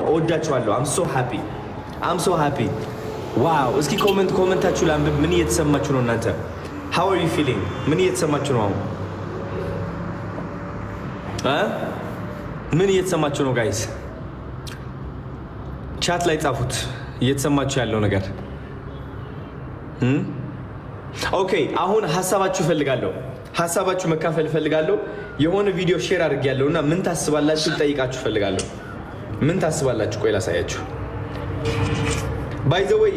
እወዳችኋለሁ። I'm so happy ዋው። እስኪ ኮመንታችሁ ላንብብ። ምን እየተሰማችሁ ነው እናንተ? how are you feeling? ምን እየተሰማችሁ ነው አሁን? ምን እየተሰማችሁ ነው ጋይስ? ቻት ላይ ጻፉት እየተሰማችሁ ያለው ነገር። ኦኬ አሁን ሀሳባችሁ መካፈል እፈልጋለሁ። የሆነ ቪዲዮ ሼር አድርጌያለሁ እና ምን ታስባላችሁ ልጠይቃችሁ እፈልጋለሁ። ምን ታስባላችሁ? ቆይ ላሳያችሁ። ባይ ዘ ዌይ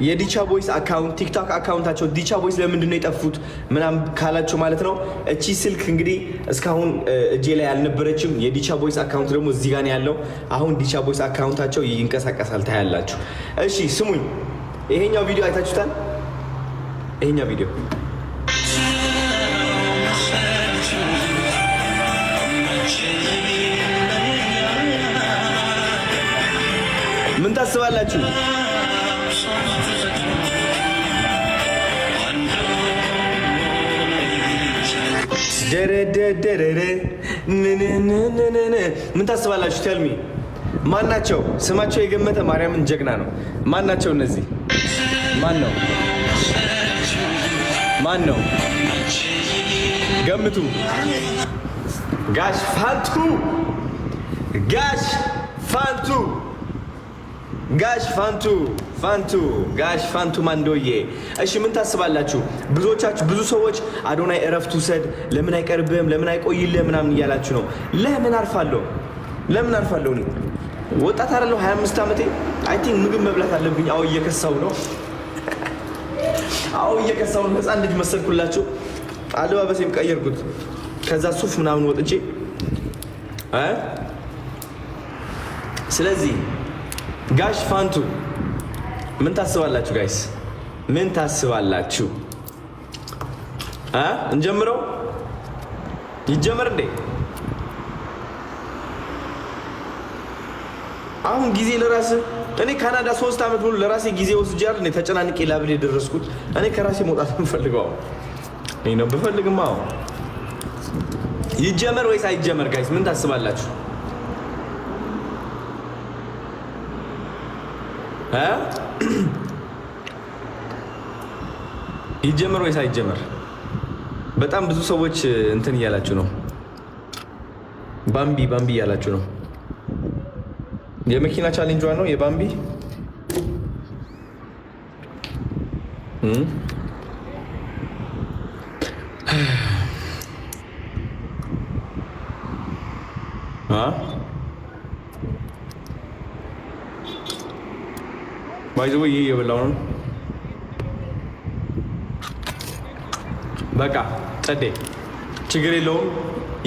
የዲቻ ቦይስ አካውንት ቲክቶክ አካውንታቸው ዲቻ ቦይስ ለምንድን ነው የጠፉት ምናምን ካላችሁ ማለት ነው እቺ ስልክ እንግዲህ እስካሁን እጄ ላይ አልነበረችም። የዲቻ ቦይስ አካውንት ደግሞ እዚህ ጋር ነው ያለው። አሁን ዲቻ ቦይስ አካውንታቸው ይንቀሳቀሳል ታያላችሁ። እሺ ስሙኝ፣ ይሄኛው ቪዲዮ አይታችሁታል? ይሄኛው ቪዲዮ ምን ታስባላችሁ? ምን ታስባላችሁ? ቴልሚ ማን ናቸው? ስማቸው የገመተ ማርያምን ጀግና ነው። ማን ናቸው እነዚህ? ማን ነው? ገምቱ። ጋሽ ፋንቱ ማንዶዬ። እሺ ምን ታስባላችሁ? ብዙ ሰዎች አዶናይ እረፍት ውሰድ፣ ለምን አይቀርብም፣ ለምን አይቆይልህ ምናምን እያላችሁ ነው። ለምን አርፋለሁ? እኔ ወጣት አይደለሁ? 25 ዓመቴ። አይ ቲንክ ምግብ መብላት አለብኝ። አዎ እየከሳው ነው። ህፃን ልጅ መሰልኩላችሁ። አለባበሴም ቀየርኩት። ከዛ ሱፍ ምናምን ወጥቼ ስለዚህ ጋሽ ፋንቱ ምን ታስባላችሁ ጋይስ? ምን ታስባላችሁ? እንጀምረው? ይጀመር እንዴ? አሁን ጊዜ ለራስ እኔ ካናዳ 3 ዓመት ሙሉ ለራሴ ጊዜ ወስጄ አይደል ተጨናንቄ ላብል የደረስኩት። እኔ ከራሴ መውጣት የምፈልገው እኔ ነው። በፈልግማ ይጀመር ወይስ አይጀመር ጋይስ? ምን ታስባላችሁ? ይጀመር ወይስ አይጀመር? በጣም ብዙ ሰዎች እንትን እያላችሁ ነው። ባምቢ እያላችሁ ነው። የመኪና ቻሌንጇ ነው የባምቢ። ባይዘው ይሄ የበላው ነው። በቃ ጸዴ፣ ችግር የለውም።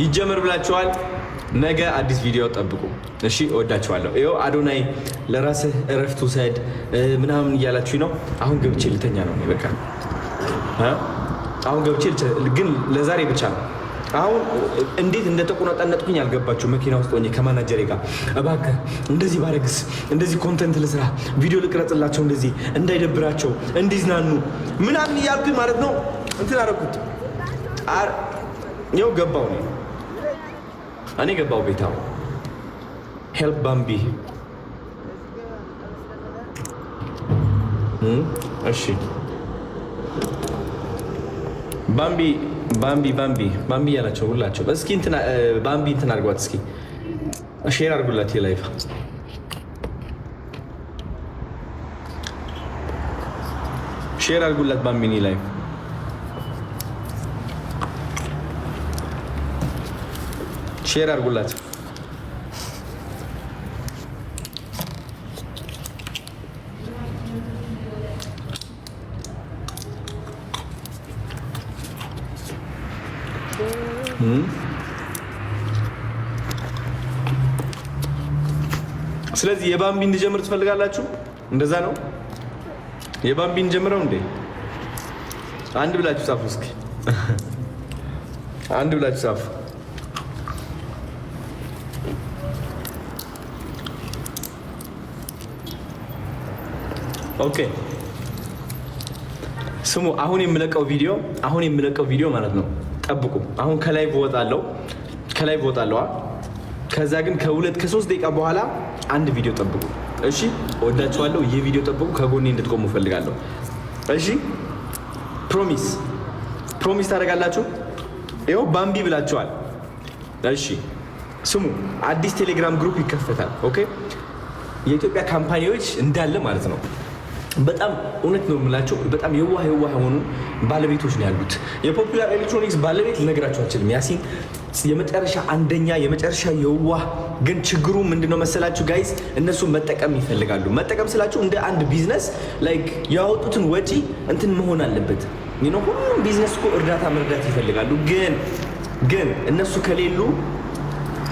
ይጀመር ብላችኋል። ነገ አዲስ ቪዲዮ ጠብቁ። እሺ፣ እወዳችኋለሁ። ይኸው አዶናይ ለራስህ እረፍት ውሰድ ምናምን እያላችሁ ነው። አሁን ገብቼ ልተኛ ነው በቃ። አሁን ገብቼ ግን ለዛሬ ብቻ ነው። አሁን እንዴት እንደተቆነጠነጥኩኝ አልገባችሁ። መኪና ውስጥ ሆኜ ከማናጀሬ ጋር እባክህ እንደዚህ ባረግስ፣ እንደዚህ ኮንተንት ልስራ፣ ቪዲዮ ልቅረጽላቸው፣ እንደዚህ እንዳይደብራቸው፣ እንዲዝናኑ ምናምን እያልኩኝ ማለት ነው። እንትን አደረኩት። ይኸው ገባው ነው እኔ ገባው ቤታው። ሄልፕ ባምቢ። እሺ ባምቢ ያላቸው ሁላቸው። እስኪ እንትን ባምቢ እንትን አድርጓት፣ እስኪ ሼር አድርጉላት። የላይፍ ሼር አድርጉላት ባምቢኒ ላይፍ ሼር አድርጉላት። ስለዚህ የባምቢ እንዲጀምር ትፈልጋላችሁ? እንደዛ ነው። የባምቢ እንጀምረው እንዴ? አንድ ብላችሁ ጻፉ እስኪ። አንድ ብላችሁ ጻፉ። ኦኬ ስሙ። አሁን የምለቀው ቪዲዮ ማለት ነው። ጠብቁ። አሁን ከላይ እወጣለሁ። ከዛ ግን ከ2-3 ደቂቃ በኋላ አንድ ቪዲዮ ጠብቁ። እሺ ወዳችኋለሁ። ይህ ቪዲዮ ጠብቁ። ከጎኔ እንድትቆሙ ፈልጋለሁ። እሺ ፕሮሚስ ታደርጋላችሁ? ይኸው ባምቢ ብላችኋል። እሺ ስሙ፣ አዲስ ቴሌግራም ግሩፕ ይከፈታል። ኦኬ የኢትዮጵያ ካምፓኒዎች እንዳለ ማለት ነው። በጣም እውነት ነው የምላቸው፣ በጣም የዋህ የሆኑ ባለቤቶች ነው ያሉት። የፖፑላር ኤሌክትሮኒክስ ባለቤት ልነግራችሁ አልችልም። ያሲን የመጨረሻ የዋህ ግን ችግሩ ምንድነው መሰላችሁ ጋይስ? እነሱ መጠቀም ይፈልጋሉ። መጠቀም ስላችሁ እንደ አንድ ቢዝነስ ላይክ ያወጡትን ወጪ እንትን መሆን አለበት። ሁሉም ቢዝነስ እኮ እርዳታ መርዳት ይፈልጋሉ። ግን እነሱ ከሌሉ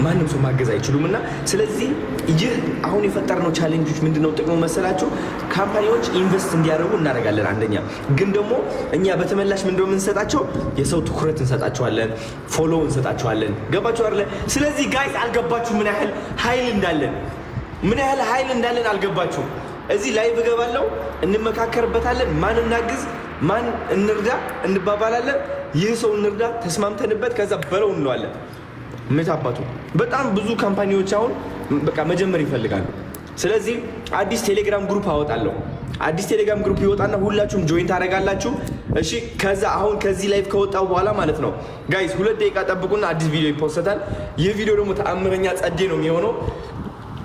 ማንም ሰው ማገዝ አይችሉም። እና ስለዚህ ይህ አሁን የፈጠርነው ቻሌንጆች ምንድነው ጥቅሙ መሰላችሁ? ካምፓኒዎች ኢንቨስት እንዲያደርጉ እናደርጋለን። አንደኛ ግን ደግሞ እኛ በተመላሽ ምንድነው የምንሰጣቸው? የሰው ትኩረት እንሰጣቸዋለን፣ ፎሎ እንሰጣቸዋለን። ገባችሁ አይደለ? ስለዚህ ጋይስ አልገባችሁ ምን ያህል ኃይል እንዳለን አልገባችሁ? እዚህ ላይቭ እገባለሁ፣ እንመካከርበታለን። ማን እናግዝ፣ ማን እንርዳ እንባባላለን። ይህ ሰው እንርዳ ተስማምተንበት ከዛ በለው እንለዋለን። ምታባቱ በጣም ብዙ ካምፓኒዎች አሁን በቃ መጀመር ይፈልጋሉ። ስለዚህ አዲስ ቴሌግራም ግሩፕ አወጣለሁ። አዲስ ቴሌግራም ግሩፕ ይወጣና ሁላችሁም ጆይን ታደርጋላችሁ። እሺ ከዛ አሁን ከዚህ ላይቭ ከወጣው በኋላ ማለት ነው ጋይስ 2 ደቂቃ ጠብቁና አዲስ ቪዲዮ ይፖስታል። ይህ ቪዲዮ ደግሞ ተአምረኛ ጸዴ ነው የሚሆነው።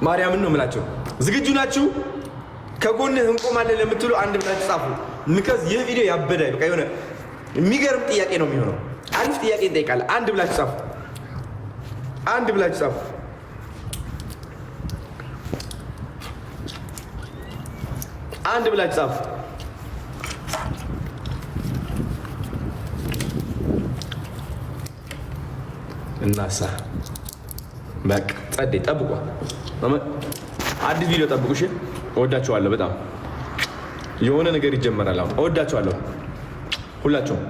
ማርያምን ነው የምላችሁ። ዝግጁ ናችሁ? ከጎንህ እንቆማለን ለምትሉ አንድ ብላችሁ ጻፉ። ምክንያት ይህ ቪዲዮ ያበደ በቃ የሆነ የሚገርም ጥያቄ ነው የሚሆነው። አሪፍ ጥያቄ እንጠይቃለን። አንድ ብላችሁ ጻፉ። አንድ ብላችሁ ጻፉ። አንድ ብላችሁ ጻፉ። እናሳ በቃ ጸዴ ጠብቁ። አዲስ ቪዲዮ ጠብቁ። እሺ እወዳችኋለሁ። በጣም የሆነ ነገር ይጀመራል። አሁን እወዳችኋለሁ ሁላችሁም።